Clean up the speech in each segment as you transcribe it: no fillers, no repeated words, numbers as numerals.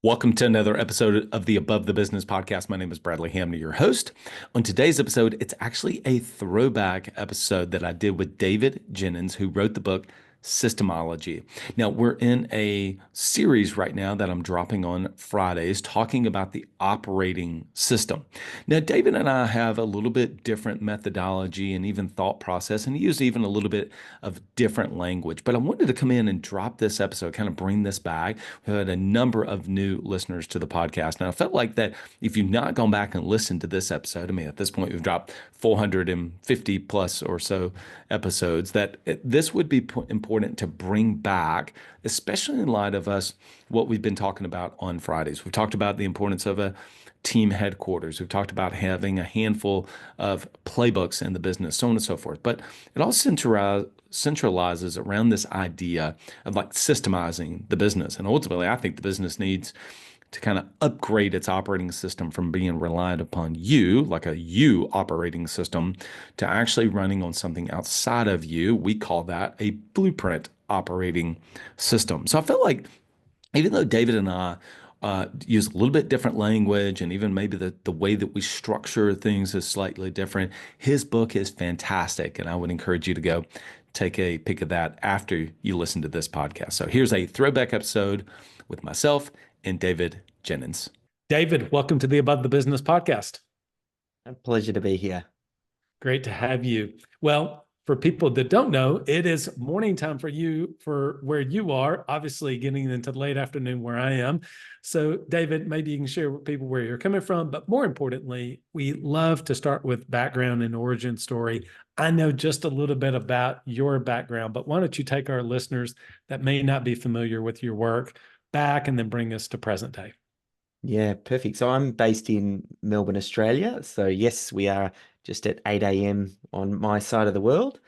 Welcome to another episode of the Above the Business podcast. My name is Bradley Hamner, your host. On today's episode, it's actually a throwback episode that I did with David Jenyns, who wrote the book SYSTEMology. Now, we're in a series right now that I'm dropping on Fridays talking about the operating system. Now, David and I have a little bit different methodology and even thought process, and he used even a little bit of different language. But I wanted to come in and drop this episode, kind of bring this back. We've had a number of new listeners to the podcast. Now, I felt like that if you've not gone back and listened to this episode, I mean, at this point, we've dropped 450 plus or so episodes, that this would be important to bring back, especially in light of what we've been talking about on Fridays. We've talked about the importance of a team headquarters. We've talked about having a handful of playbooks in the business, so on and so forth. But it all centralizes around this idea of like systemizing the business. And ultimately, I think the business needs to kind of upgrade its operating system from being reliant upon you, like a you operating system, to actually running on something outside of you. We call that a blueprint operating system. So I felt like even though David and I use a little bit different language, and even maybe the way that we structure things is slightly different, his book is fantastic. And I would encourage you to go take a pick of that after you listen to this podcast. So here's a throwback episode with myself and David Jenyns. David, welcome to the Above the Business podcast. A pleasure to be here. Great to have you. Well, for people that don't know, it is morning time for you, for where you are, obviously getting into the late afternoon where I am. So David, maybe you can share with people where you're coming from, but more importantly, we love to start with background and origin story. I know just a little bit about your background, but why don't you take our listeners that may not be familiar with your work back and then bring us to present day. Yeah, perfect. So I'm based in Melbourne, Australia. So yes, we are just at 8 a.m. on my side of the world.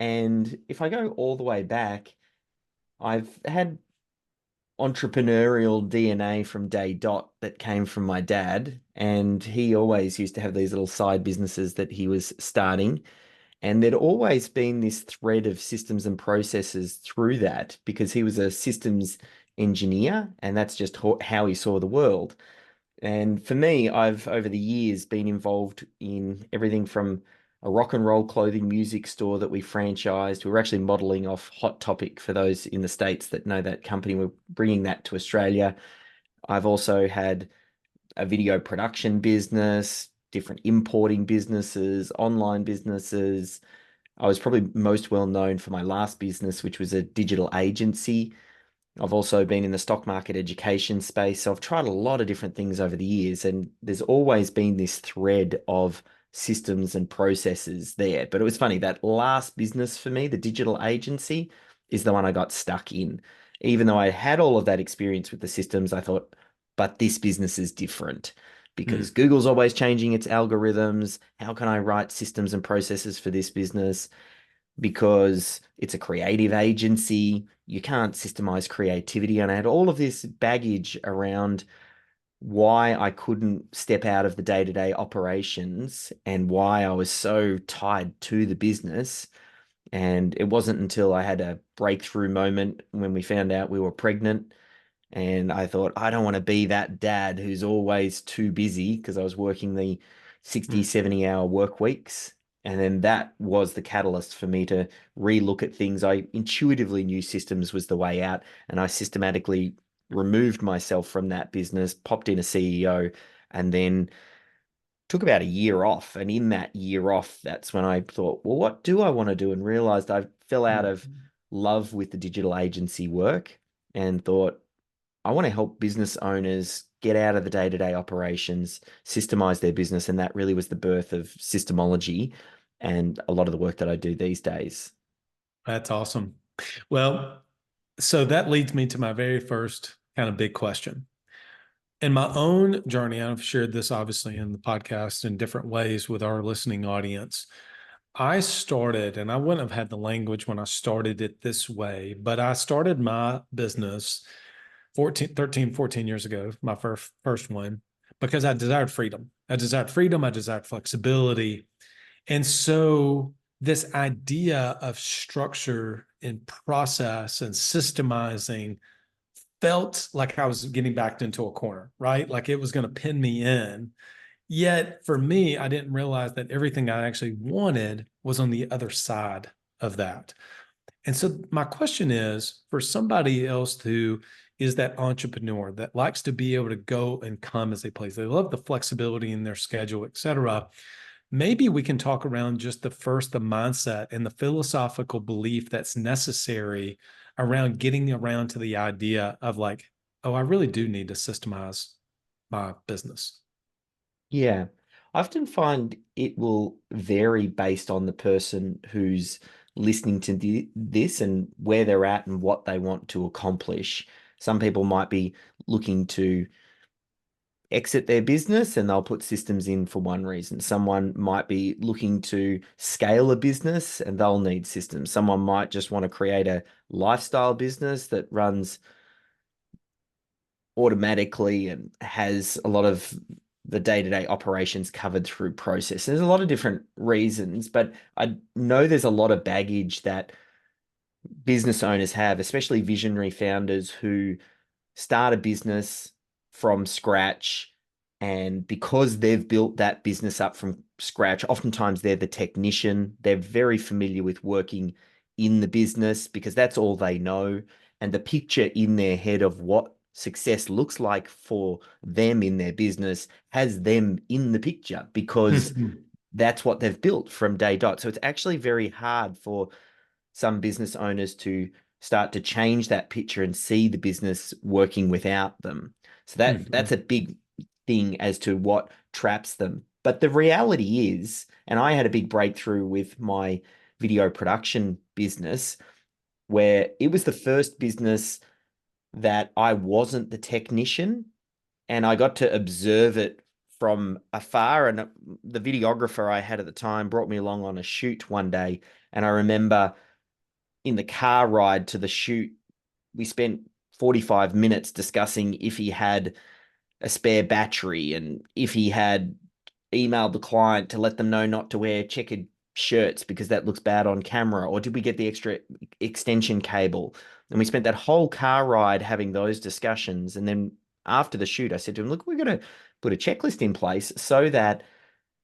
And if I go all the way back, I've had entrepreneurial DNA from day dot that came from my dad. And he always used to have these little side businesses that he was starting. And there'd always been this thread of systems and processes through that because he was a systems engineer, and that's just how he saw the world. And for me, I've over the years been involved in everything from a rock and roll clothing music store that we franchised. We were actually modeling off Hot Topic for those in the States that know that company. We're bringing that to Australia. I've also had a video production business, different importing businesses, online businesses. I was probably most well known for my last business, which was a digital agency. I've also been in the stock market education space. So I've tried a lot of different things over the years, and there's always been this thread of systems and processes there. But it was funny, that last business for me, the digital agency, is the one I got stuck in. Even though I had all of that experience with the systems, I thought, but this business is different because Google's always changing its algorithms. How can I write systems and processes for this business? Because it's a creative agency, you can't systemize creativity. And I had all of this baggage around why I couldn't step out of the day-to-day operations and why I was so tied to the business. And it wasn't until I had a breakthrough moment when we found out we were pregnant. And I thought, I don't want to be that dad who's always too busy, because I was working the 60, 70-hour work weeks. And then that was the catalyst for me to relook at things. I intuitively knew systems was the way out, and I systematically removed myself from that business, popped in a CEO, and then took about a year off. And in that year off, that's when I thought, well, what do I want to do? And realized I fell out of love with the digital agency work and thought, I want to help business owners get out of the day-to-day operations, systemize their business. And that really was the birth of SYSTEMology and a lot of the work that I do these days. That's awesome. Well, so that leads me to my very first kind of big question. In my own journey, I've shared this obviously in the podcast in different ways with our listening audience. I started, and I wouldn't have had the language when I started it this way, but I started my business 14 years ago, my first one, because I desired freedom. I desired freedom. I desired flexibility. And so this idea of structure and process and systemizing felt like I was getting backed into a corner, right? Like it was going to pin me in. Yet for me, I didn't realize that everything I actually wanted was on the other side of that. And so my question is for somebody else who is that entrepreneur that likes to be able to go and come as they please, they love the flexibility in their schedule, et cetera. Maybe we can talk around just the mindset and the philosophical belief that's necessary around getting around to the idea of like, oh, I really do need to systemize my business. Yeah. I often find it will vary based on the person who's listening to this and where they're at and what they want to accomplish. Some people might be looking to exit their business and they'll put systems in for one reason. Someone might be looking to scale a business and they'll need systems. Someone might just want to create a lifestyle business that runs automatically and has a lot of the day-to-day operations covered through process. There's a lot of different reasons, but I know there's a lot of baggage that business owners have, especially visionary founders who start a business from scratch. And because they've built that business up from scratch, oftentimes they're the technician. They're very familiar with working in the business because that's all they know. And the picture in their head of what success looks like for them in their business has them in the picture because that's what they've built from day dot. So it's actually very hard for some business owners to start to change that picture and see the business working without them. So that's a big thing as to what traps them. But the reality is, and I had a big breakthrough with my video production business, where it was the first business that I wasn't the technician and I got to observe it from afar. And the videographer I had at the time brought me along on a shoot one day. And I remember in the car ride to the shoot, we spent 45 minutes discussing if he had a spare battery and if he had emailed the client to let them know not to wear checkered shirts because that looks bad on camera, or did we get the extra extension cable? And we spent that whole car ride having those discussions. And then after the shoot, I said to him, look, we're going to put a checklist in place so that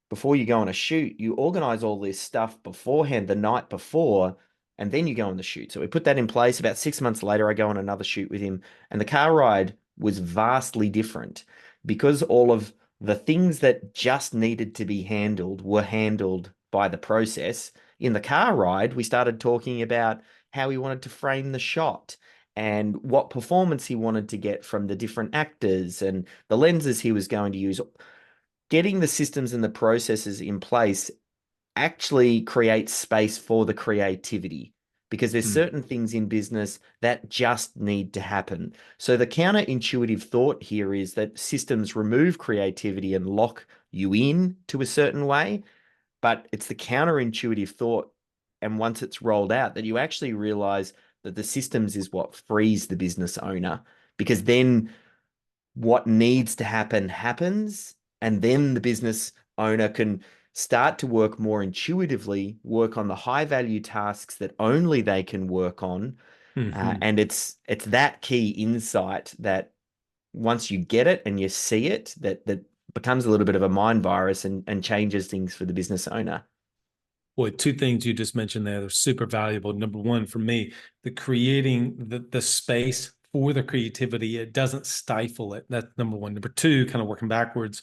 before you go on a shoot, you organize all this stuff beforehand, the night before, and then you go on the shoot. So we put that in place. About 6 months later, I go on another shoot with him, and the car ride was vastly different because all of the things that just needed to be handled were handled by the process. In the car ride, we started talking about how he wanted to frame the shot and what performance he wanted to get from the different actors and the lenses he was going to use. Getting the systems and the processes in place actually creates space for the creativity because there's certain things in business that just need to happen. So the counterintuitive thought here is that systems remove creativity and lock you in to a certain way, but it's the counterintuitive thought. And once it's rolled out, that you actually realize that the systems is what frees the business owner, because then what needs to happen happens, and then the business owner can start to work more intuitively, work on the high value tasks that only they can work on. And it's that key insight that once you get it and you see it, that becomes a little bit of a mind virus and changes things for the business owner. Boy, two things you just mentioned there are super valuable. Number one, for me, the creating the space for the creativity, it doesn't stifle it. That's number one. Number two, kind of working backwards,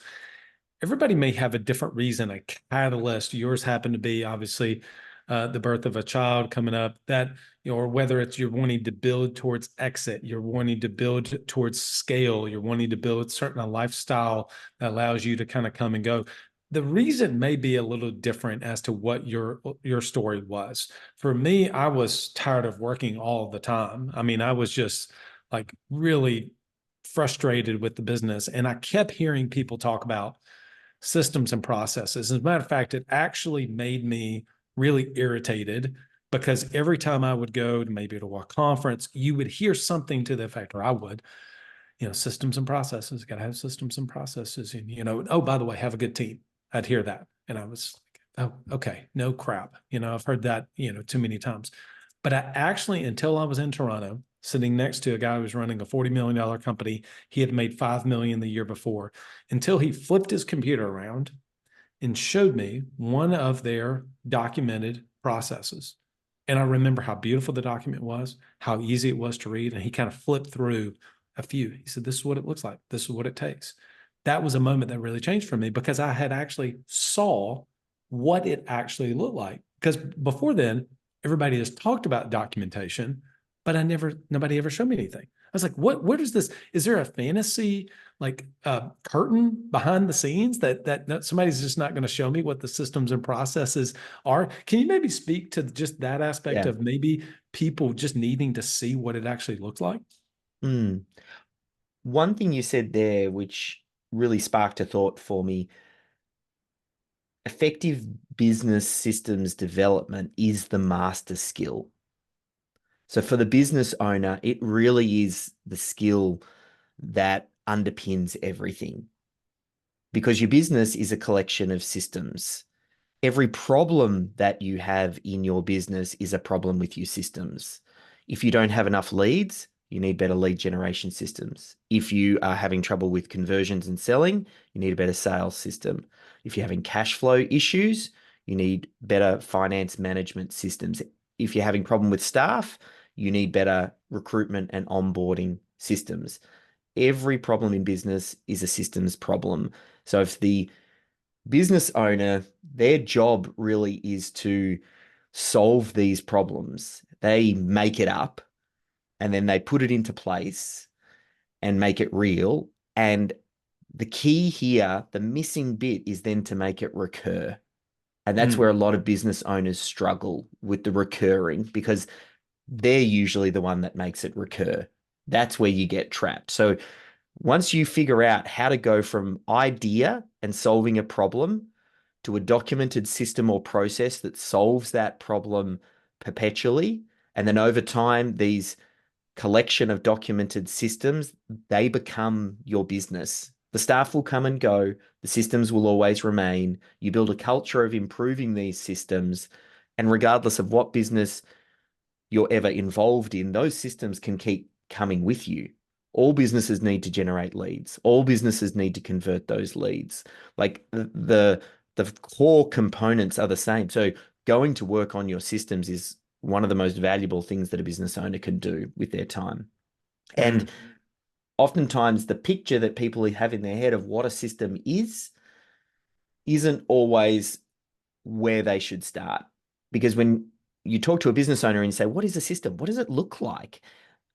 everybody may have a different reason, a catalyst. Yours happened to be obviously the birth of a child coming up, that, you know, or whether it's you're wanting to build towards exit, you're wanting to build towards scale, you're wanting to build certain a lifestyle that allows you to kind of come and go. The reason may be a little different as to what your story was. For me, I was tired of working all the time. I mean, I was just like really frustrated with the business, and I kept hearing people talk about systems and processes. As a matter of fact, it actually made me really irritated because every time I would go to maybe to a conference, you would hear something to the effect, or I would, you know, systems and processes, got to have systems and processes. And, you know, oh, by the way, have a good team. I'd hear that. And I was like, oh, okay, no crap. You know, I've heard that, you know, too many times. But I actually, until I was in Toronto, sitting next to a guy who was running a $40 million company. He had made $5 million the year before, until he flipped his computer around and showed me one of their documented processes. And I remember how beautiful the document was, how easy it was to read. And he kind of flipped through a few. He said, this is what it looks like. This is what it takes. That was a moment that really changed for me, because I had actually saw what it actually looked like. Because before then, everybody has talked about documentation, but nobody ever showed me anything. I was like, what is this? Is there a fantasy like curtain behind the scenes that somebody's just not going to show me what the systems and processes are? Can you maybe speak to just that aspect of maybe people just needing to see what it actually looks like? One thing you said there, which really sparked a thought for me, effective business systems development is the master skill. So for the business owner, it really is the skill that underpins everything, because your business is a collection of systems. Every problem that you have in your business is a problem with your systems. If you don't have enough leads, you need better lead generation systems. If you are having trouble with conversions and selling, you need a better sales system. If you're having cash flow issues, you need better finance management systems. If you're having problem with staff, you need better recruitment and onboarding systems. Every problem in business is a systems problem. So if the business owner, their job really is to solve these problems, they make it up and then they put it into place and make it real. And the key here, the missing bit, is then to make it recur. And that's where a lot of business owners struggle with the recurring, because they're usually the one that makes it recur. That's where you get trapped. So once you figure out how to go from idea and solving a problem to a documented system or process that solves that problem perpetually, and then over time, these collection of documented systems, they become your business. The staff will come and go. The systems will always remain. You build a culture of improving these systems. And regardless of what business you're ever involved in, those systems can keep coming with you. All businesses need to generate leads. All businesses need to convert those leads. Like the core components are the same. So going to work on your systems is one of the most valuable things that a business owner can do with their time. And oftentimes the picture that people have in their head of what a system is isn't always where they should start. Because when you talk to a business owner and you say, what is a system? What does it look like?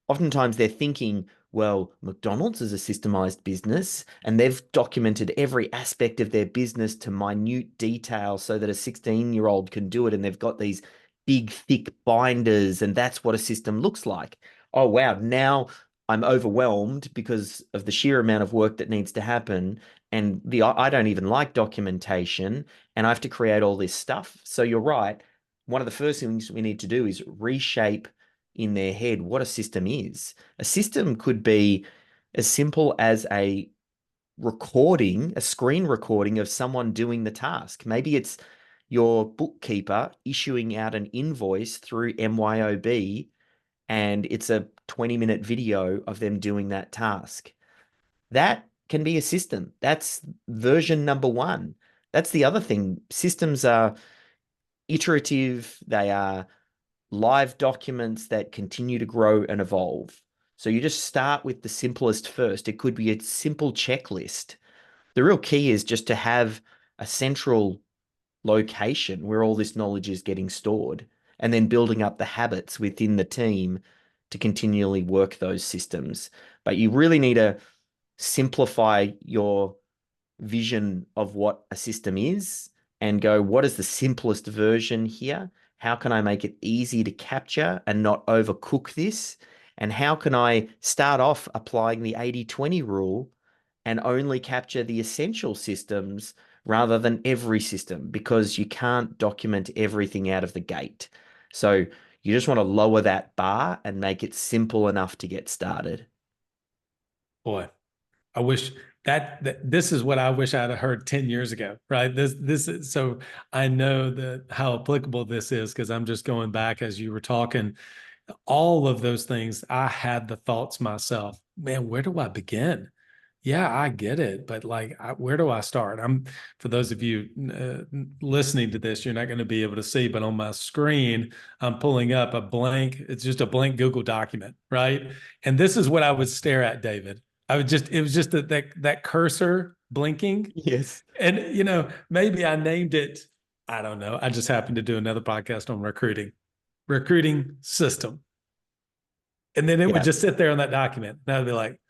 Oftentimes they're thinking, well, McDonald's is a systemized business and they've documented every aspect of their business to minute detail so that a 16-year-old can do it. And they've got these big, thick binders, and that's what a system looks like. Oh, wow. Now I'm overwhelmed because of the sheer amount of work that needs to happen. And I don't even like documentation, and I have to create all this stuff. So you're right. One of the first things we need to do is reshape in their head what a system is. A system could be as simple as a recording, a screen recording of someone doing the task. Maybe it's your bookkeeper issuing out an invoice through MYOB, and it's a 20-minute video of them doing that task. That can be a system. That's version number one. That's the other thing. Systems are iterative. They are live documents that continue to grow and evolve. So you just start with the simplest first. It could be a simple checklist. The real key is just to have a central location where all this knowledge is getting stored, and then building up the habits within the team to continually work those systems. But you really need to simplify your vision of what a system is and go, what is the simplest version here? How can I make it easy to capture and not overcook this? And how can I start off applying the 80-20 rule and only capture the essential systems rather than every system? Because you can't document everything out of the gate. So you just want to lower that bar and make it simple enough to get started. Boy, I wish that this is what I wish I'd have heard 10 years ago, right? This is, so I know that how applicable this is, because I'm just going back as you were talking. All of those things, I had the thoughts myself. Man, where do I begin? Yeah, I get it, but like, where do I start? For those of you listening to this, you're not going to be able to see, but on my screen, I'm pulling up a blank. It's just a blank Google document, right? And this is what I would stare at, David. It was just that cursor blinking, Yes. and maybe I named it. I don't know. I just happened to do another podcast on recruiting system. And then it would Yeah. just sit there on that document. And I'd be like,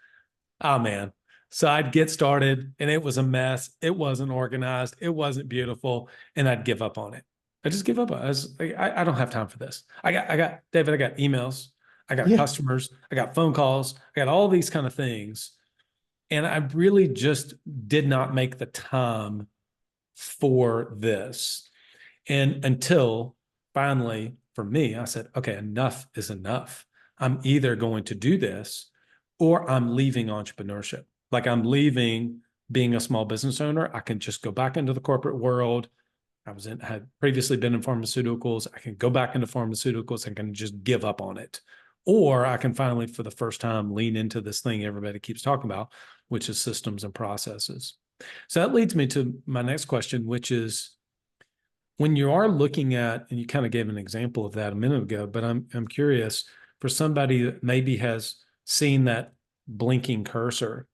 oh man. So I'd get started and it was a mess. It wasn't organized. It wasn't beautiful. And I'd give up on it. I just give up. I don't have time for this. David, I got emails. I got Yeah. customers. I got phone calls. I got all these kind of things. And I really just did not make the time for this. And until finally, for me, I said, okay, enough is enough. I'm either going to do this or I'm leaving entrepreneurship. Like I'm leaving being a small business owner. I can just go back into the corporate world. Had previously been in pharmaceuticals. I can go back into pharmaceuticals and can just give up on it. Or I can finally, for the first time, lean into this thing everybody keeps talking about, which is systems and processes. So that leads me to my next question, which is, when you are looking at, and you kind of gave an example of that a minute ago, but I'm curious for somebody that maybe has seen that blinking cursor,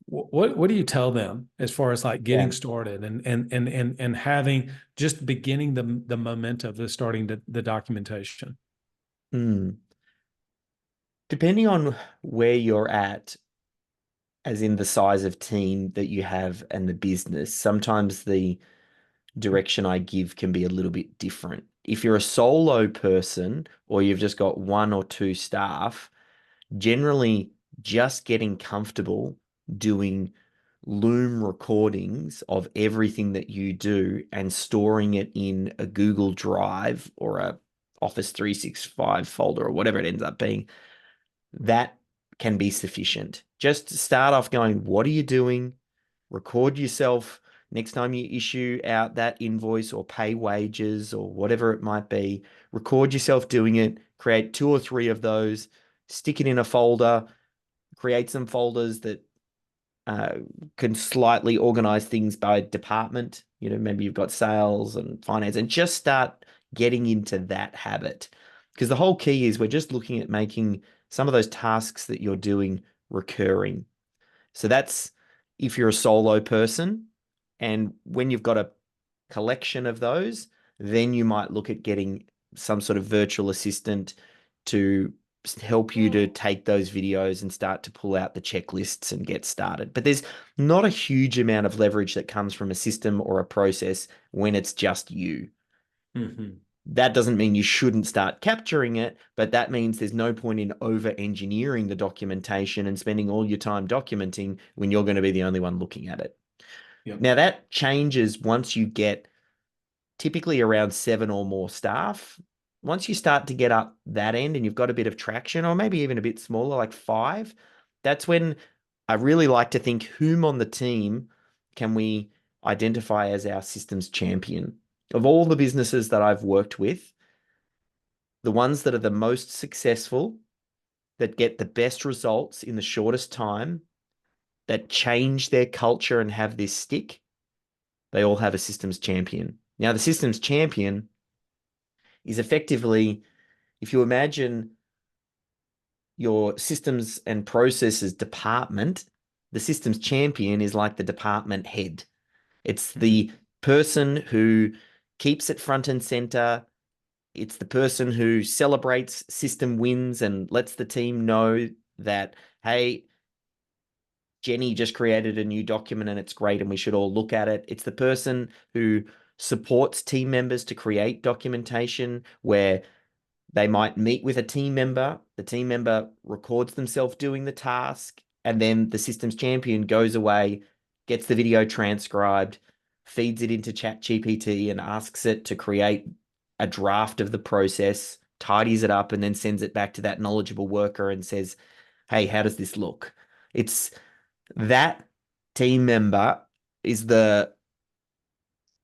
what do you tell them as far as like getting started and having just beginning the momentum of starting the documentation? Depending on where you're at, as in the size of team that you have and the business, sometimes the direction I give can be a little bit different. If you're a solo person or you've just got one or two staff, generally just getting comfortable doing Loom recordings of everything that you do and storing it in a Google Drive or a Office 365 folder or whatever it ends up being, that can be sufficient. Just start off going, what are you doing? Record yourself next time you issue out that invoice or pay wages or whatever it might be. Record yourself doing it, create 2 or 3 of those, stick it in a folder, create some folders that can slightly organize things by department. Maybe you've got sales and finance, and just start getting into that habit. Because the whole key is we're just looking at making some of those tasks that you're doing recurring. So that's if you're a solo person. And when you've got a collection of those, then you might look at getting some sort of virtual assistant to help you to take those videos and start to pull out the checklists and get started. But there's not a huge amount of leverage that comes from a system or a process when it's just you. Mm-hmm. That doesn't mean you shouldn't start capturing it, but that means there's no point in over-engineering the documentation and spending all your time documenting when you're going to be the only one looking at it. Yep. Now, that changes once you get typically around 7 or more staff. Once you start to get up that end and you've got a bit of traction, or maybe even a bit smaller, like 5, that's when I really like to think, whom on the team can we identify as our systems champion? Of all the businesses that I've worked with, the ones that are the most successful, that get the best results in the shortest time, that change their culture and have this stick, they all have a systems champion. Now, the systems champion is effectively, if you imagine your systems and processes department, the systems champion is like the department head. It's the person who keeps it front and center. It's the person who celebrates system wins and lets the team know that, hey, Jenny just created a new document and it's great and we should all look at it. It's the person who supports team members to create documentation where they might meet with a team member, the team member records themselves doing the task, and then the systems champion goes away, gets the video transcribed, feeds it into ChatGPT and asks it to create a draft of the process, tidies it up, and then sends it back to that knowledgeable worker and says, hey, how does this look? It's that team member is the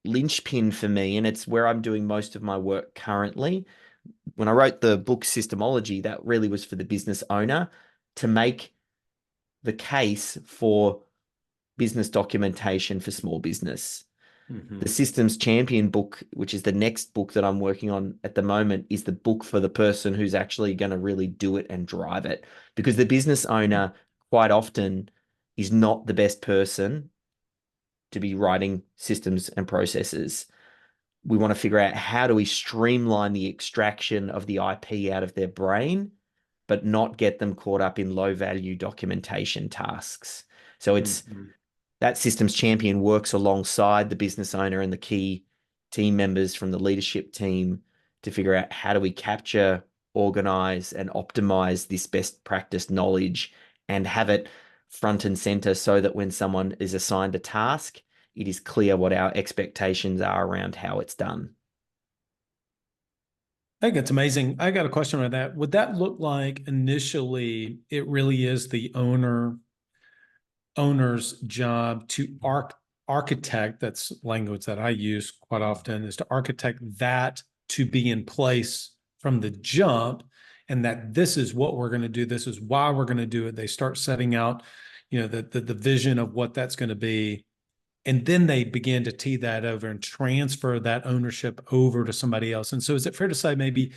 linchpin for me, and it's where I'm doing most of my work currently. when I wrote the book Systemology, that really was for the business owner to make the case for business documentation for small business. The Systems Champion book, which is the next book that I'm working on at the moment, is the book for the person who's actually going to really do it and drive it. Because the business owner quite often is not the best person to be writing systems and processes. We want to figure out how do we streamline the extraction of the IP out of their brain, but not get them caught up in low value documentation tasks. So it's that systems champion works alongside the business owner and the key team members from the leadership team to figure out how do we capture, organize, and optimize this best practice knowledge and have it front and center so that when someone is assigned a task, it is clear what our expectations are around how it's done. I think it's amazing. I got a question on that. Would that look like initially it really is the owner's job to architect, that's language that I use quite often, is to architect that to be in place from the jump, and that this is what we're going to do, this is why we're going to do it. They start setting out, the vision of what that's going to be, and then they begin to tee that over and transfer that ownership over to somebody else. And so is it fair to say maybe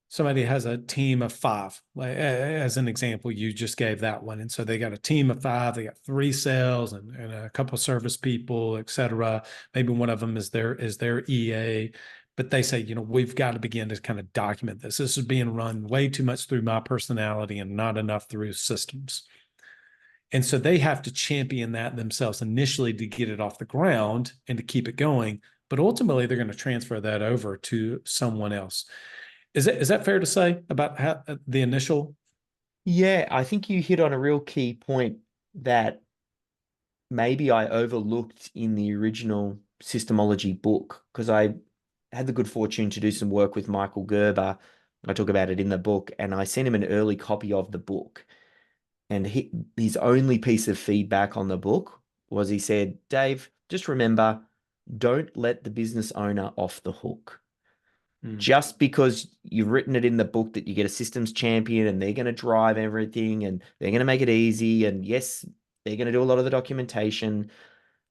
somebody has a team of 5, like, as an example, you just gave that one. And so they got a team of 5, they got 3 sales and a couple of service people, et cetera. Maybe one of them is their EA, but they say, we've got to begin to kind of document this. This is being run way too much through my personality and not enough through systems. And so they have to champion that themselves initially to get it off the ground and to keep it going. But ultimately, they're going to transfer that over to someone else. Is that fair to say about how the initial? Yeah, I think you hit on a real key point that maybe I overlooked in the original Systemology book, because I had the good fortune to do some work with Michael Gerber. I talk about it in the book, and I sent him an early copy of the book. And his only piece of feedback on the book was he said, Dave, just remember, don't let the business owner off the hook. Just because you've written it in the book that you get a systems champion and they're going to drive everything and they're going to make it easy. And yes, they're going to do a lot of the documentation,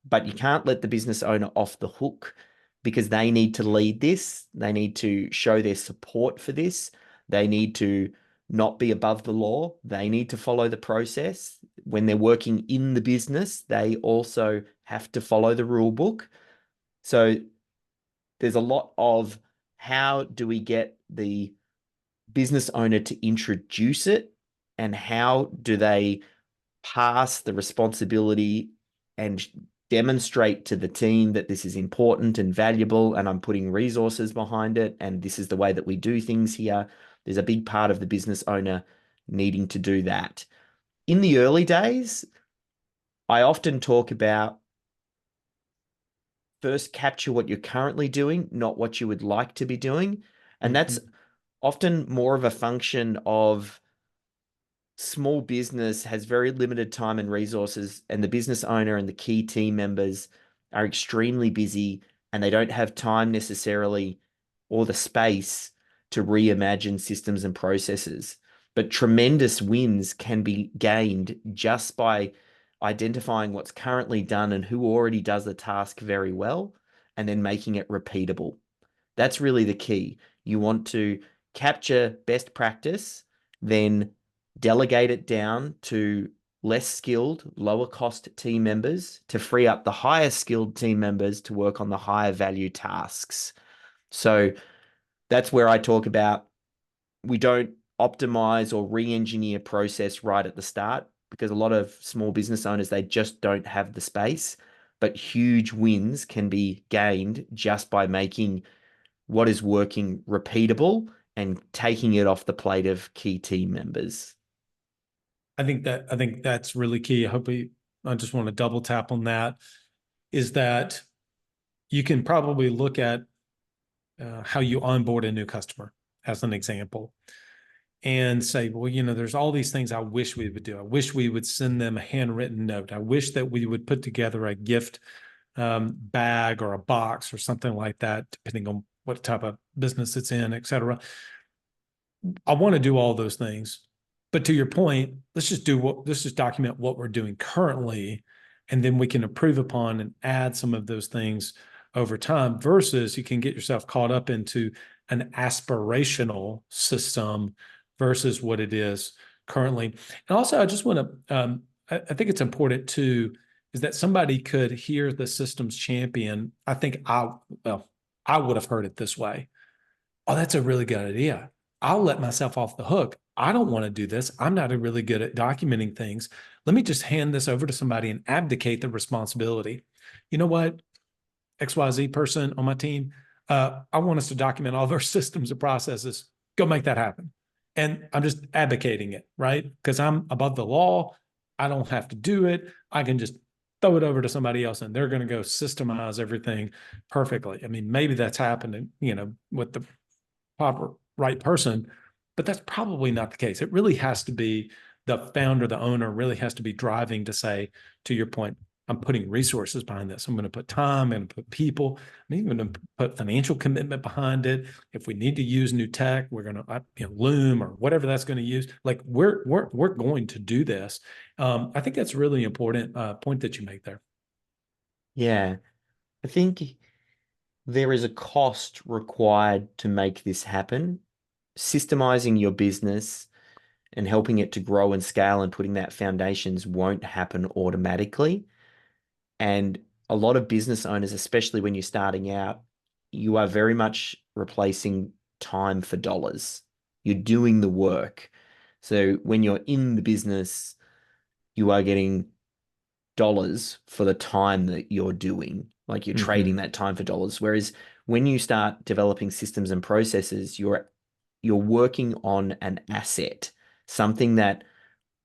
but you can't let the business owner off the hook because they need to lead this. They need to show their support for this. They need to not be above the law. They need to follow the process. When they're working in the business, they also have to follow the rule book. So there's a lot of how do we get the business owner to introduce it, and how do they pass the responsibility and demonstrate to the team that this is important and valuable and I'm putting resources behind it and this is the way that we do things here. There's a big part of the business owner needing to do that. In the early days, I often talk about first capture what you're currently doing, not what you would like to be doing. And that's often more of a function of small business has very limited time and resources, and the business owner and the key team members are extremely busy and they don't have time necessarily or the space to reimagine systems and processes. But tremendous wins can be gained just by identifying what's currently done and who already does the task very well, and then making it repeatable. That's really the key. You want to capture best practice, then delegate it down to less skilled, lower cost team members to free up the higher skilled team members to work on the higher value tasks. So that's where I talk about we don't optimize or re-engineer process right at the start, because a lot of small business owners, they just don't have the space. But huge wins can be gained just by making what is working repeatable and taking it off the plate of key team members. I think that's really key. I just want to double tap on that, is that you can probably look at how you onboard a new customer as an example and say, well, there's all these things I wish we would do. I wish we would send them a handwritten note. I wish that we would put together a gift bag or a box or something like that, depending on what type of business it's in, et cetera. I want to do all those things. But to your point, let's just document what we're doing currently, and then we can improve upon and add some of those things over time, versus you can get yourself caught up into an aspirational system versus what it is currently. And also, I just want to, I think it's important too, is that somebody could hear the systems champion. I think I would have heard it this way. Oh, that's a really good idea. I'll let myself off the hook. I don't want to do this. I'm not really good at documenting things. Let me just hand this over to somebody and abdicate the responsibility. You know what? XYZ person on my team, I want us to document all of our systems and processes. Go make that happen. And I'm just advocating it, right? Because I'm above the law. I don't have to do it. I can just throw it over to somebody else and they're going to go systemize everything perfectly. I mean, maybe that's happening, with the proper right person, but that's probably not the case. It really has to be the founder, the owner really has to be driving to say, to your point, I'm putting resources behind this. I'm going to put time, I'm going to put people, I'm even going to put financial commitment behind it. If we need to use new tech, we're going to Loom or whatever that's going to use. Like we're going to do this. I think that's a really important point that you make there. Yeah, I think there is a cost required to make this happen. Systemizing your business and helping it to grow and scale and putting that foundations won't happen automatically. And a lot of business owners, especially when you're starting out, you are very much replacing time for dollars. You're doing the work. So when you're in the business, you are getting dollars for the time that you're doing. Like you're trading that time for dollars. Whereas when you start developing systems and processes, you're working on an asset, something that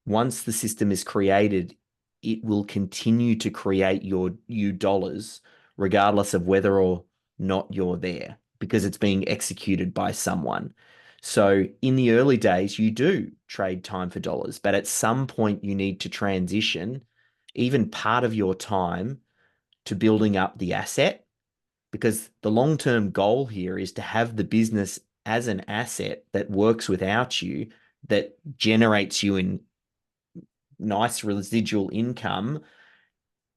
once the system is created, it will continue to create you dollars, regardless of whether or not you're there, because it's being executed by someone. So in the early days, you do trade time for dollars, but at some point you need to transition even part of your time to building up the asset, because the long-term goal here is to have the business as an asset that works without you, that generates you in nice residual income.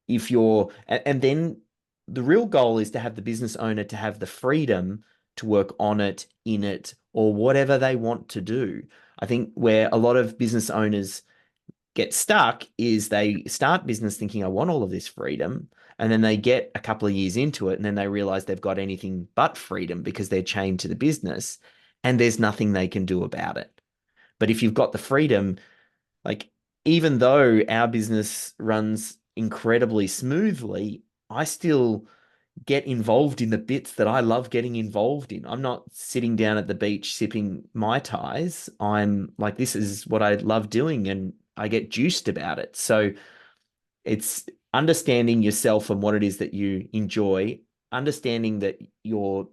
And then the real goal is to have the business owner to have the freedom to work on it, in it, or whatever they want to do. I think where a lot of business owners get stuck is they start business thinking, I want all of this freedom. And then they get a couple of years into it and then they realize they've got anything but freedom because they're chained to the business and there's nothing they can do about it. But if you've got the freedom, like even though our business runs incredibly smoothly, I still get involved in the bits that I love getting involved in. I'm not sitting down at the beach sipping Mai Tais. I'm like, this is what I love doing and I get juiced about it. So it's understanding yourself and what it is that you enjoy, understanding that you're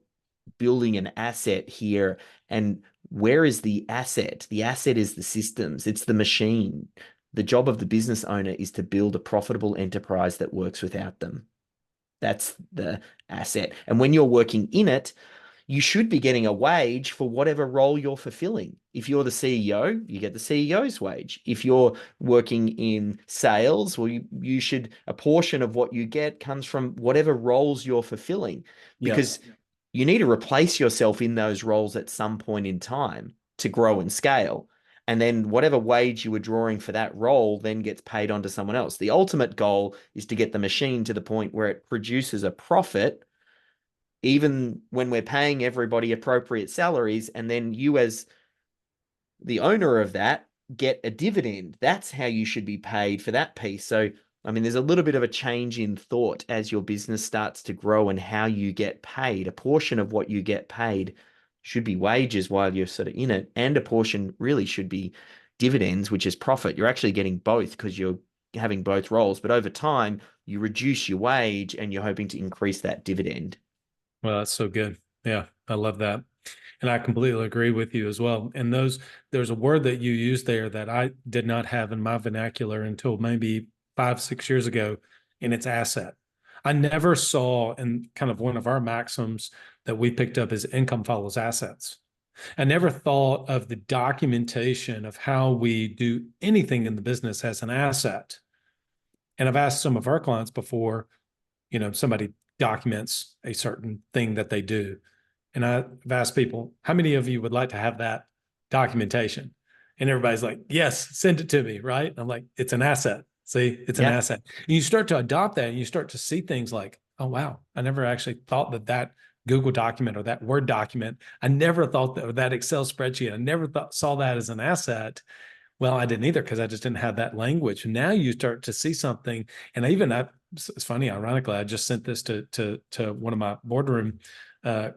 building an asset here. And where is the asset? The asset is the systems, it's the machine. The job of the business owner is to build a profitable enterprise that works without them. That's the asset. And when you're working in it, you should be getting a wage for whatever role you're fulfilling. If you're the CEO, you get the CEO's wage. If you're working in sales, well, a portion of what you get comes from whatever roles you're fulfilling, because you need to replace yourself in those roles at some point in time to grow and scale. And then whatever wage you were drawing for that role then gets paid on to someone else. The ultimate goal is to get the machine to the point where it produces a profit, even when we're paying everybody appropriate salaries, and then you as the owner of that get a dividend. That's how you should be paid for that piece. So, I mean, there's a little bit of a change in thought as your business starts to grow and how you get paid. A portion of what you get paid should be wages while you're sort of in it, and a portion really should be dividends, which is profit. You're actually getting both because you're having both roles, but over time you reduce your wage and you're hoping to increase that dividend. Well, that's so good. Yeah, I love that. And I completely agree with you as well. And there's a word that you used there that I did not have in my vernacular until maybe 5-6 years ago, and it's asset. I never saw, in kind of one of our maxims that we picked up, is income follows assets. I never thought of the documentation of how we do anything in the business as an asset. And I've asked some of our clients before, somebody documents a certain thing that they do. And I've asked people, how many of you would like to have that documentation? And everybody's like, yes, send it to me, right? I'm like, it's an asset. See, it's an asset. And you start to adopt that and you start to see things like, oh, wow, I never actually thought that Google document or that Word document, I never thought that, or that Excel spreadsheet, I never saw that as an asset. Well, I didn't either because I just didn't have that language. Now you start to see something, and it's funny, ironically, I just sent this to one of my boardroom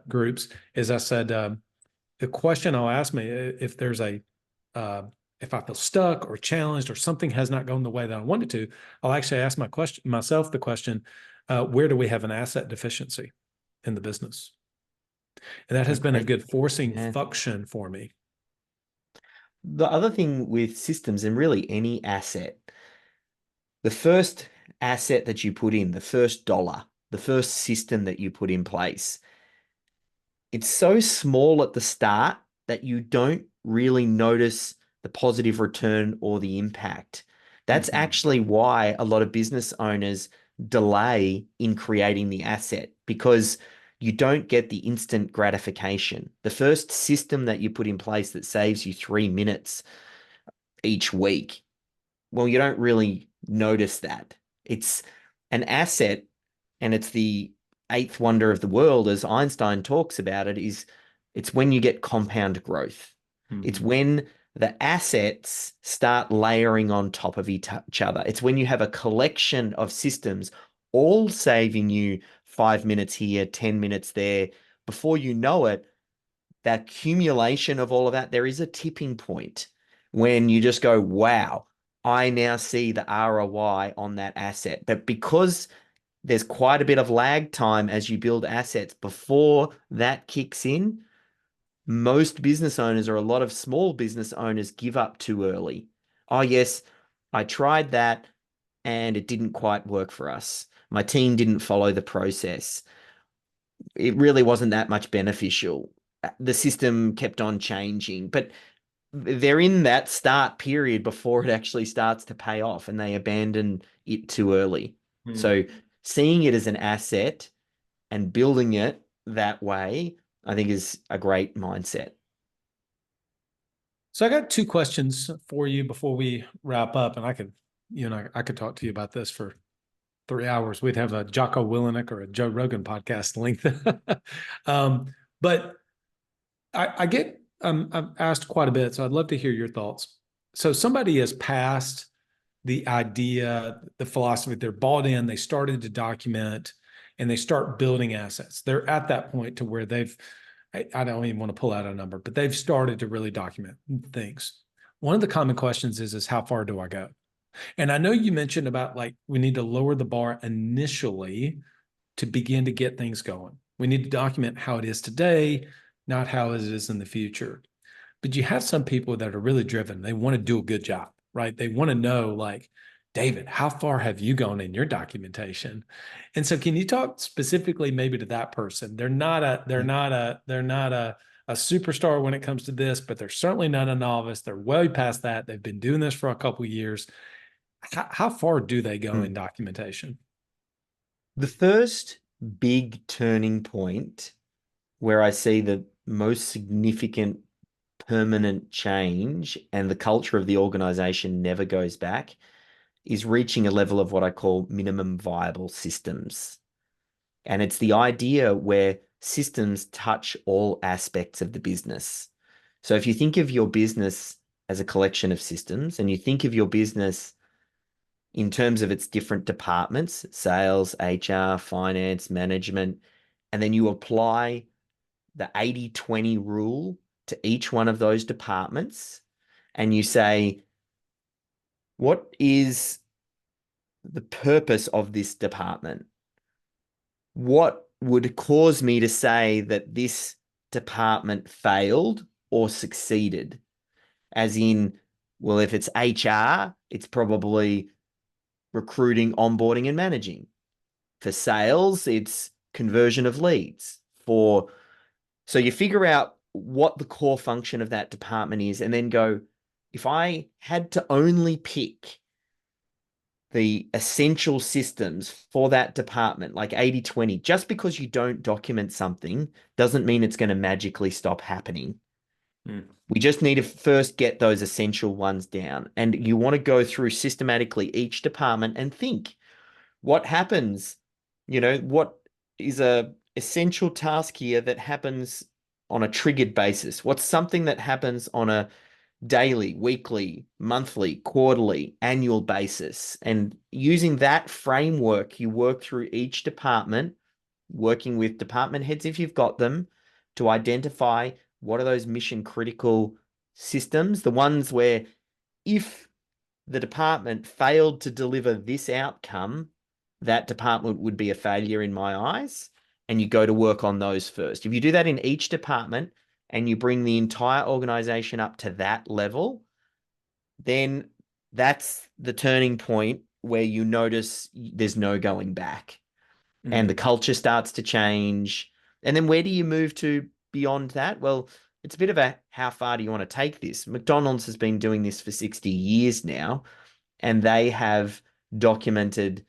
groups. Is I said the question I'll ask me if there's if I feel stuck or challenged or something has not gone the way that I wanted to, I'll actually ask myself the question, where do we have an asset deficiency in the business? And that has been a good forcing function for me. The other thing with systems and really any asset, the first asset that you put in, the first dollar, the first system that you put in place, it's so small at the start that you don't really notice the positive return or the impact. That's actually why a lot of business owners delay in creating the asset, because you don't get the instant gratification. The first system that you put in place that saves you 3 minutes each week, well, you don't really notice that. It's an asset, and it's the eighth wonder of the world, as Einstein talks about it, is it's when you get compound growth. It's when the assets start layering on top of each other. It's when you have a collection of systems all saving you 5 minutes here, 10 minutes there. Before you know it, that accumulation of all of that, there is a tipping point when you just go, wow, I now see the ROI on that asset. But because there's quite a bit of lag time as you build assets before that kicks in, most business owners, or a lot of small business owners, give up too early. Oh, yes, I tried that and it didn't quite work for us. My team didn't follow the process. It really wasn't that much beneficial. The system kept on changing, but they're in that start period before it actually starts to pay off, and they abandon it too early. So seeing it as an asset and building it that way, I think, is a great mindset. So I got 2 questions for you before we wrap up, and I could talk to you about this for 3 hours. We'd have a Jocko Willenick or a Joe Rogan podcast length. But I'm asked quite a bit, so I'd love to hear your thoughts. So somebody has passed the idea, the philosophy, they're bought in, they started to document, and they start building assets. They're at that point to where I don't even want to pull out a number, but they've started to really document things. One of the common questions is how far do I go? And I know you mentioned about we need to lower the bar initially to begin to get things going. We need to document how it is today, not how it is in the future. But you have some people that are really driven. They want to do a good job, right? They want to know, David, how far have you gone in your documentation? And so can you talk specifically maybe to that person? They're not a superstar when it comes to this, but they're certainly not a novice. They're way past that. They've been doing this for a couple of years. How far do they go in documentation? The first big turning point where I see the most significant permanent change and the culture of the organization never goes back is reaching a level of what I call minimum viable systems. And it's the idea where systems touch all aspects of the business. So if you think of your business as a collection of systems, and you think of your business in terms of its different departments, sales, HR, finance, management, and then you apply the 80-20 rule to each one of those departments, and you say, what is the purpose of this department? What would cause me to say that this department failed or succeeded? As in, well, if it's HR, it's probably recruiting, onboarding, and managing. For sales, it's conversion of leads. So you figure out what the core function of that department is, and then go, if I had to only pick the essential systems for that department, like 80/20, just because you don't document something doesn't mean it's going to magically stop happening. We just need to first get those essential ones down. And you want to go through systematically each department and think, what happens? What is a essential task here that happens on a triggered basis? What's something that happens on a daily, weekly, monthly, quarterly, annual basis? And using that framework, you work through each department, working with department heads if you've got them, to identify what are those mission critical systems, the ones where if the department failed to deliver this outcome, that department would be a failure in my eyes. And you go to work on those first. If you do that in each department and you bring the entire organization up to that level, then that's the turning point where you notice there's no going back and the culture starts to change. And then where do you move to beyond that? Well, it's a bit of a, how far do you want to take this? McDonald's has been doing this for 60 years now, and they have documented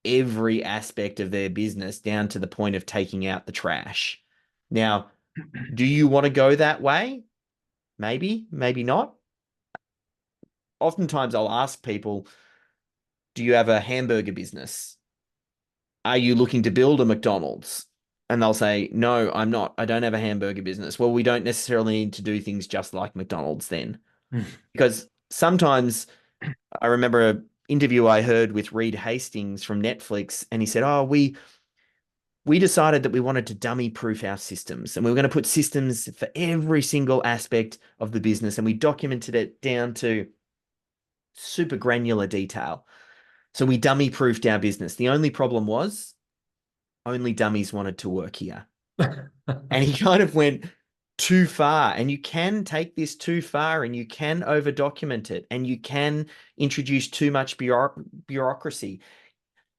every aspect of their business down to the point of taking out the trash. Now, do you want to go that way? Maybe, maybe not. Oftentimes I'll ask people, do you have a hamburger business? Are you looking to build a McDonald's? And they'll say, no, I'm not. I don't have a hamburger business. Well, we don't necessarily need to do things just like McDonald's then. Because sometimes I remember an interview I heard with Reed Hastings from Netflix, and he said, oh, we decided that we wanted to dummy proof our systems, and we were going to put systems for every single aspect of the business, and we documented it down to super granular detail. So we dummy proofed our business. The only problem was only dummies wanted to work here. And he kind of went too far, and you can take this too far, and you can over document it, and you can introduce too much bureaucracy.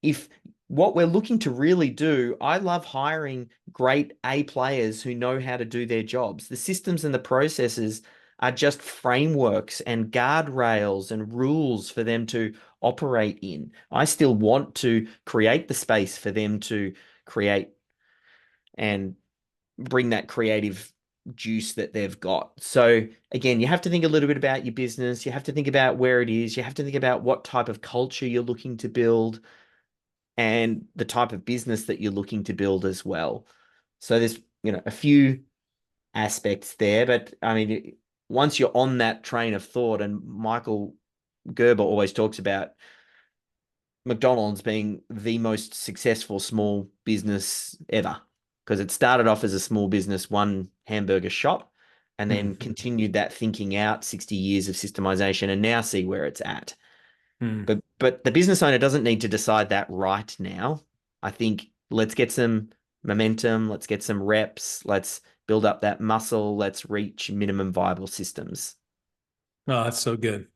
If what we're looking to really do, I love hiring great A players who know how to do their jobs. The systems and the processes are just frameworks and guardrails and rules for them to operate in. I still want to create the space for them to create and bring that creative juice that they've got. So again, you have to think a little bit about your business. You have to think about where it is. You have to think about what type of culture you're looking to build and the type of business that you're looking to build as well. So there's, a few aspects there, but I mean, once you're on that train of thought, and Michael Gerber always talks about McDonald's being the most successful small business ever, because it started off as a small business, one hamburger shop, and then continued that thinking out 60 years of systemization, and now see where it's at. But the business owner doesn't need to decide that right now. I think let's get some momentum, let's get some reps, let's build up that muscle, let's reach minimum viable systems. Oh, that's so good.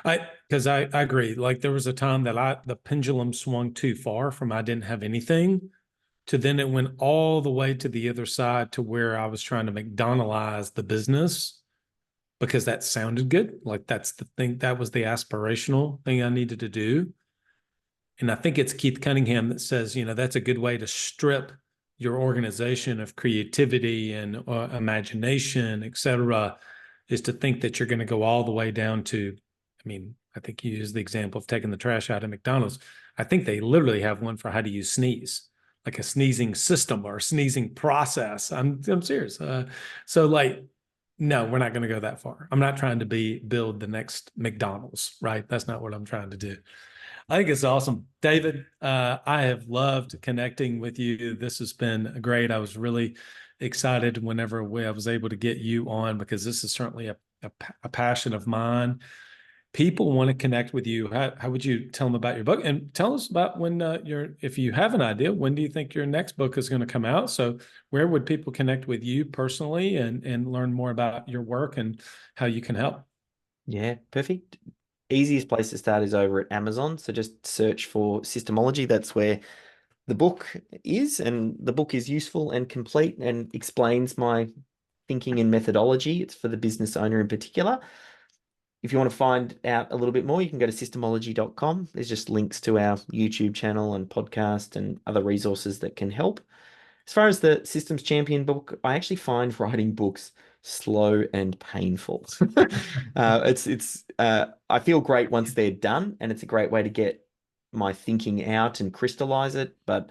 Because I agree. Like there was a time that the pendulum swung too far from I didn't have anything to then it went all the way to the other side to where I was trying to McDonaldize the business because that sounded good. Like that's the thing, that was the aspirational thing I needed to do. And I think it's Keith Cunningham that says, that's a good way to strip your organization of creativity and imagination, et cetera, is to think that you're going to go all the way down to, I think you used the example of taking the trash out of McDonald's. I think they literally have one for how do you sneeze, like a sneezing system or a sneezing process. I'm serious. So like, no, we're not going to go that far. I'm not trying to build the next McDonald's, right? That's not what I'm trying to do. I think it's awesome. David, I have loved connecting with you. This has been great. I was really excited whenever I was able to get you on, because this is certainly a passion of mine. People want to connect with you. How would you tell them about your book? And tell us about when if you have an idea, when do you think your next book is going to come out? So where would people connect with you personally and learn more about your work and how you can help? Yeah, perfect. Easiest place to start is over at Amazon. So just search for Systemology. That's where the book is, and the book is useful and complete and explains my thinking and methodology. It's for the business owner in particular. If you want to find out a little bit more, you can go to systemology.com. There's just links to our YouTube channel and podcast and other resources that can help. As far as the Systems Champion book, I actually find writing books slow and painful. I feel great once they're done, and it's a great way to get my thinking out and crystallize it, but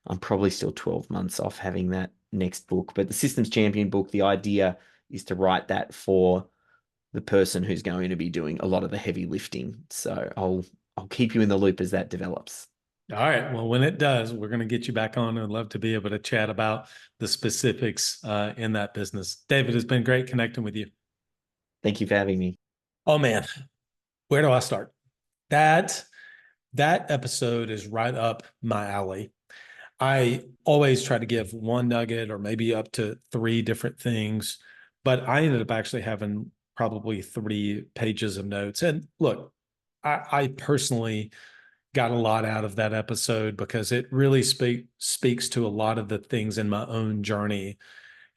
I'm probably still 12 months off having that next book. But the Systems Champion book, the idea is to write that for the person who's going to be doing a lot of the heavy lifting. So I'll keep you in the loop as that develops. All right. Well, when it does, we're going to get you back on. I'd love to be able to chat about the specifics in that business. David, it's been great connecting with you. Thank you for having me. Oh man, where do I start? That episode is right up my alley. I always try to give one nugget or maybe up to 3 different things, but I ended up actually having probably 3 pages of notes. And look, I personally got a lot out of that episode because it really speaks to a lot of the things in my own journey.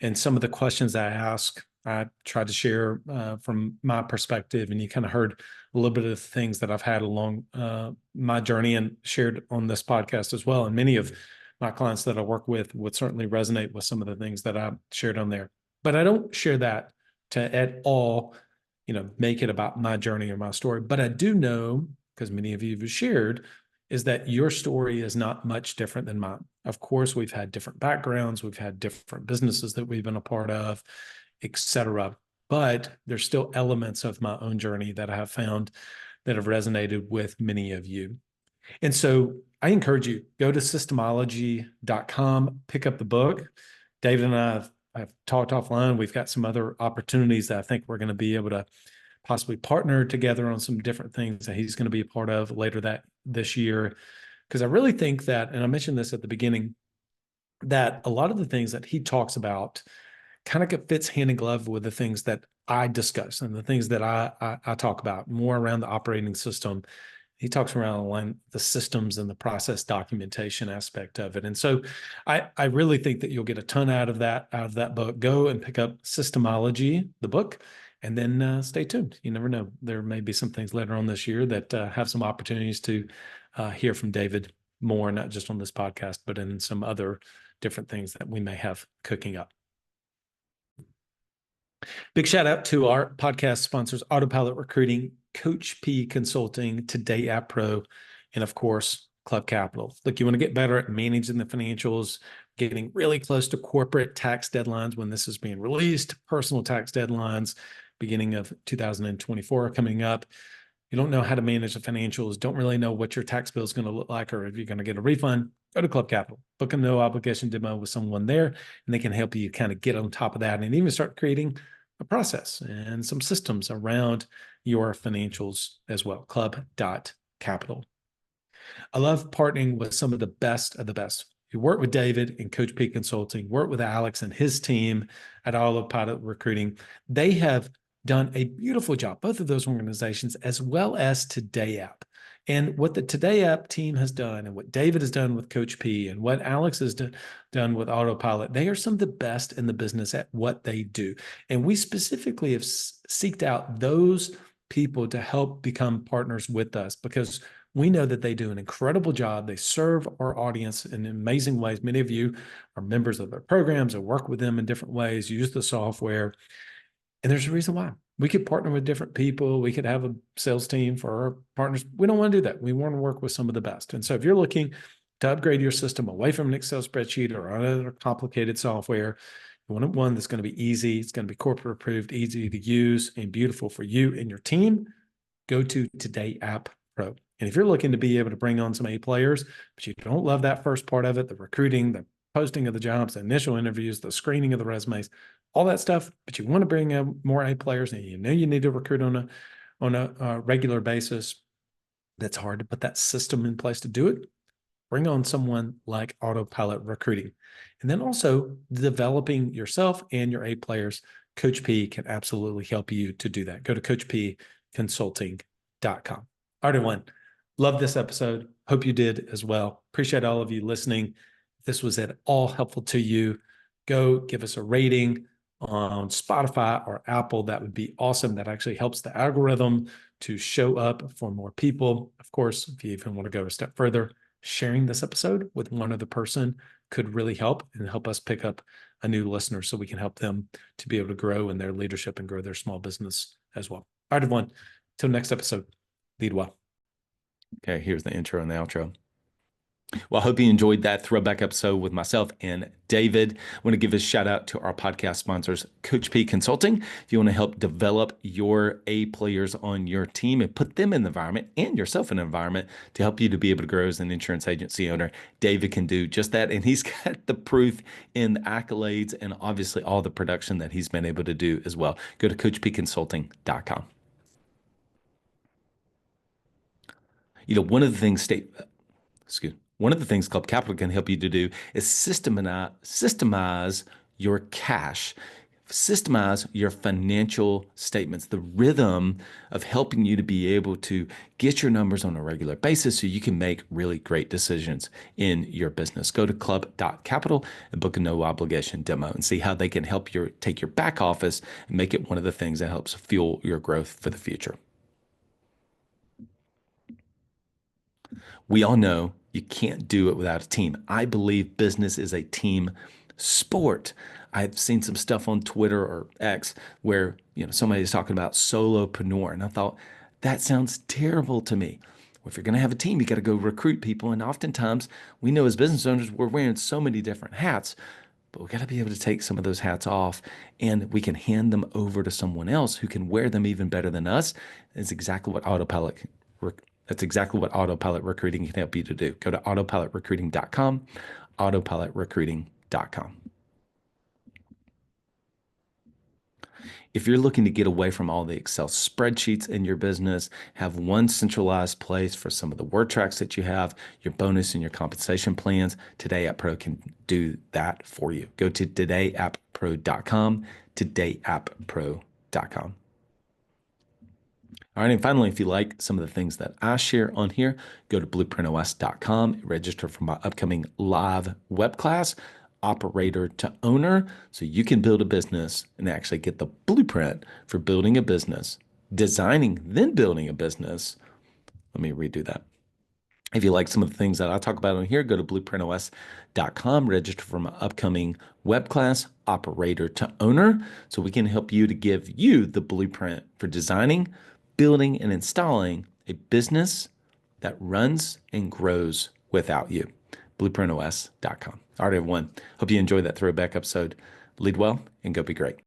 And some of the questions I ask, I tried to share from my perspective, and you kind of heard a little bit of the things that I've had along my journey and shared on this podcast as well. And many of my clients that I work with would certainly resonate with some of the things that I shared on there. But I don't share that to at all, make it about my journey or my story. But I do know, because many of you have shared, is that your story is not much different than mine. Of course, we've had different backgrounds, we've had different businesses that we've been a part of, et cetera. But there's still elements of my own journey that I have found that have resonated with many of you. And so I encourage you, go to systemology.com, pick up the book. David and I have talked offline. We've got some other opportunities that I think we're going to be able to possibly partner together on some different things that he's going to be a part of later this year. Because I really think that, and I mentioned this at the beginning, that a lot of the things that he talks about kind of fits hand in glove with the things that I discuss and the things that I talk about more around the operating system. He talks around the systems and the process documentation aspect of it. And so I really think that you'll get a ton out of that book. Go and pick up Systemology, the book, and then stay tuned. You never know. There may be some things later on this year that have some opportunities to hear from David more, not just on this podcast, but in some other different things that we may have cooking up. Big shout out to our podcast sponsors, Autopilot Recruiting, Coach P Consulting, Today App Pro, and of course, Club Capital. Look, you want to get better at managing the financials, getting really close to corporate tax deadlines when this is being released, personal tax deadlines, beginning of 2024 coming up. You don't know how to manage the financials, don't really know what your tax bill is going to look like or if you're going to get a refund, go to Club Capital. Book a no obligation demo with someone there, and they can help you kind of get on top of that and even start creating a process and some systems around your financials as well. Club.capital. I love partnering with some of the best of the best. You work with David and Coach P Consulting, work with Alex and his team at Autopilot Recruiting. They have done a beautiful job, both of those organizations, as well as Today App. And what the Today App team has done and what David has done with Coach P and what Alex has done with Autopilot, they are some of the best in the business at what they do. And we specifically have seeked out those people to help become partners with us because we know that they do an incredible job. They serve our audience in amazing ways. Many of you are members of their programs or work with them in different ways, use the software. And there's a reason why. We could partner with different people. We could have a sales team for our partners. We don't want to do that. We want to work with some of the best. And so if you're looking to upgrade your system away from an Excel spreadsheet or other complicated software, you want one that's going to be easy. It's going to be corporate approved, easy to use, and beautiful for you and your team. Go to Today App Pro. And if you're looking to be able to bring on some A players, but you don't love that first part of it, the recruiting, the posting of the jobs, the initial interviews, the screening of the resumes, all that stuff, but you want to bring in more A players and you know you need to recruit on a regular basis, that's hard to put that system in place to do it. Bring on someone like Autopilot Recruiting. And then also developing yourself and your A players. Coach P can absolutely help you to do that. Go to coachpconsulting.com. All right, everyone. Love this episode. Hope you did as well. Appreciate all of you listening. If this was at all helpful to you, go give us a rating, on Spotify or Apple, that would be awesome. That actually helps the algorithm to show up for more people. Of course, if you even want to go a step further, sharing this episode with one other person could really help and help us pick up a new listener so we can help them to be able to grow in their leadership and grow their small business as well. All right, everyone. Till next episode, lead well. Okay, here's the intro and the outro. Well, I hope you enjoyed that throwback episode with myself and David. I want to give a shout out to our podcast sponsors, Coach P Consulting. If you want to help develop your A players on your team and put them in the environment and yourself in an environment to help you to be able to grow as an insurance agency owner, David can do just that. And he's got the proof in the accolades and obviously all the production that he's been able to do as well. Go to coachpconsulting.com. One of the things one of the things Club Capital can help you to do is systemize your cash, systemize your financial statements, the rhythm of helping you to be able to get your numbers on a regular basis so you can make really great decisions in your business. Go to club.capital and book a no obligation demo and see how they can help you take your back office and make it one of the things that helps fuel your growth for the future. We all know you can't do it without a team. I believe business is a team sport. I've seen some stuff on Twitter or X where, somebody's talking about solopreneur. And I thought, that sounds terrible to me. Well, if you're going to have a team, you got to go recruit people. And oftentimes we know as business owners, we're wearing so many different hats, but we got to be able to take some of those hats off and we can hand them over to someone else who can wear them even better than us. That's exactly what autopilot recruiting can help you to do. Go to autopilotrecruiting.com, autopilotrecruiting.com. If you're looking to get away from all the Excel spreadsheets in your business, have one centralized place for some of the word tracks that you have, your bonus and your compensation plans, Today App Pro can do that for you. Go to todayappro.com, todayappro.com. All right, and finally, if you like some of the things that I share on here, go to blueprintos.com, register for my upcoming live web class, Operator to Owner, so you can build a business and actually get the blueprint for building a business, designing, then building a business. Let me redo that. If you like some of the things that I talk about on here, go to blueprintos.com, register for my upcoming web class, Operator to Owner, so we can help you to give you the blueprint for designing, building, and installing a business that runs and grows without you. blueprintos.com. All right, everyone. Hope you enjoyed that throwback episode. Lead well and go be great.